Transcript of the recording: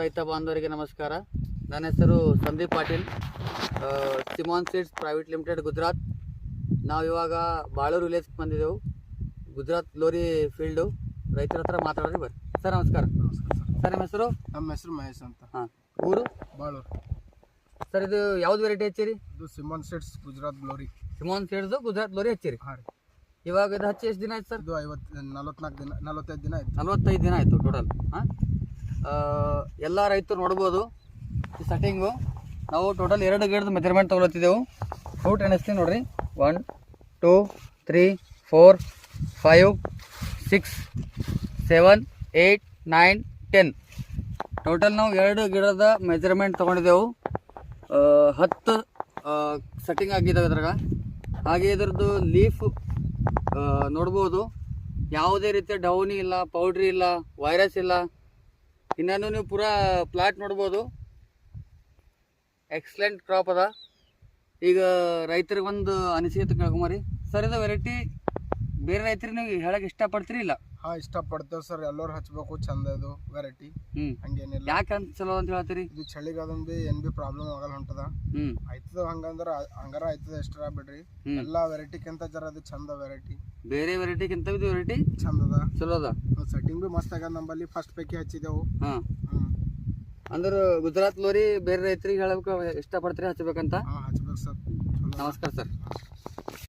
ರೈತ ಬಾಂಧವರಿಗೆ ನಮಸ್ಕಾರ. ನನ್ನ ಹೆಸರು Sandeep Patil, Simon seeds private limited Gujarat. ನಾವು ಇವಾಗ ಬಾಳೂರು ವಿಲೇಜ್ಗೆ ಬಂದಿದ್ದೆವು. ಗುಜರಾತ್ ಲೋರಿ ಫೀಲ್ಡು ರೈತರ ಹತ್ರ ಮಾತಾಡೋರಿ ಬರ್ರಿ. ಸರ್ ನಮಸ್ಕಾರ. ಸರ್ ನಿಮ್ಮ ಹೆಸರು? ನಮ್ಮ ಹೆಸರು ಮಹೇಶ್ ಅಂತ. ಹಾಂ, ಊರು? ಬಾಳೂರು. ಸರ್ ಇದು ಯಾವ್ದು ವೆರೈಟಿ ಹಚ್ಚಿರಿ? ಇದು Simon seeds Gujarat glory. Simon seeds Gujarat glory ಹಚ್ಚಿರಿ. ಹಾಂ ರೀ. ಇವಾಗ ಇದು ಹಚ್ಚಿ ಎಷ್ಟು ದಿನ ಆಯ್ತು ಸರ್? ಇದು 45 ದಿನ ಆಯ್ತು. 45 ದಿನ ಆಯಿತು ಟೋಟಲ್. ಹಾಂ, ಎಲ್ಲ ರೈತರು ನೋಡ್ಬೋದು ಈ ಸೆಟ್ಟಿಂಗು. ನಾವು ಟೋಟಲ್ 2 ಗಿಡದ ಮೆಜರ್ಮೆಂಟ್ ತೊಗೊಳತ್ತಿದ್ದೆವು. ಫ್ರೂಟ್ ಎಣಿಸ್ತೀನಿ ನೋಡ್ರಿ. 1 2 3 4 5 6 7 8 9 10 ಟೋಟಲ್ ನಾವು 2 ಗಿಡದ ಮೆಜರ್ಮೆಂಟ್ ತೊಗೊಂಡಿದ್ದೆವು. 10 ಸೆಟ್ಟಿಂಗ್ ಆಗಿದ್ದಾವೆ ಇದ್ರಾಗ. ಹಾಗೆ ಇದ್ರದ್ದು ಲೀಫ್ ನೋಡ್ಬೋದು, ಯಾವುದೇ ರೀತಿಯ ಡೌನಿ ಇಲ್ಲ, ಪೌಡ್ರಿ ಇಲ್ಲ, ವೈರಸ್ ಇಲ್ಲ. ಇನ್ನೂ ನೀವು ಪೂರಾ ಪ್ಲಾಟ್ ನೋಡ್ಬೋದು. ಎಕ್ಸಲೆಂಟ್ ಕ್ರಾಪ್ ಅದ. ಈಗ ರೈತರಿಗೆ ಒಂದು ಅನಿಸಿಕೆ ಕೇಳ್ಕೊಂಬರಿ ಸರ್, ಇದು ವೆರೈಟಿ ಬೇರೆ ರೈತರಿಗೆ ನೀವು ಹೇಳಕ್ಕೆ ಇಷ್ಟಪಡ್ತೀರಿ ಇಲ್ಲ? ಹಾಂ, ಇಷ್ಟಪಡ್ತೇವೆ ಸರ್. ಎಲ್ಲರೂ ಹಚ್ಬೇಕು, ಚಂದ ಇದು ವೆರೈಟಿ. ಹಂಗೇನಿಲ್ಲ. ಯಾಕೆ ಅಂತ ಚಲೋ ಅಂತ ಹೇಳ್ತೀರಿ? ಇದು ಚಳಿಗಾಲದ ಏನ್ ಬಿ ಪ್ರಾಬ್ಲಮ್ ಆಗಲ್ಲ ಹೊಂಟದ. ಆಯ್ತದ ಹಂಗಾರ ಆಯ್ತದ, ಎಷ್ಟರ ಬಿಡ್ರಿ. ಎಲ್ಲಾ ವೆರೈಟಿಕ್ಕಿಂತ ಜರ ಅದು ಚಂದ ವೆರೈಟಿ. ಬೇರೆ ವೆರೈಟಿಗಿಂತ ಇದು ವೆರೈಟಿ ಚಂದ ಅದ, ಚಲೋ ಅದ. ಸೆಟ್ಟಿಂಗ್ ಬಿ ಮಸ್ತ್ ಆಗ್ಯದ. ನಂಬಲ್ಲಿ ಫಸ್ಟ್ ಪೈಕಿ ಹಚ್ಚಿದೆವು. ಅಂದ್ರೆ ಗುಜರಾತ್ ಲೋರಿ ಬೇರೆ ರೈತರಿಗೆ ಹೇಳಬೇಕು ಇಷ್ಟಪಡ್ತೀರಿ ಹಚ್ಚಬೇಕಂತ? ಹಚ್ಬೇಕು ಸರ್. ನಮಸ್ಕಾರ ಸರ್.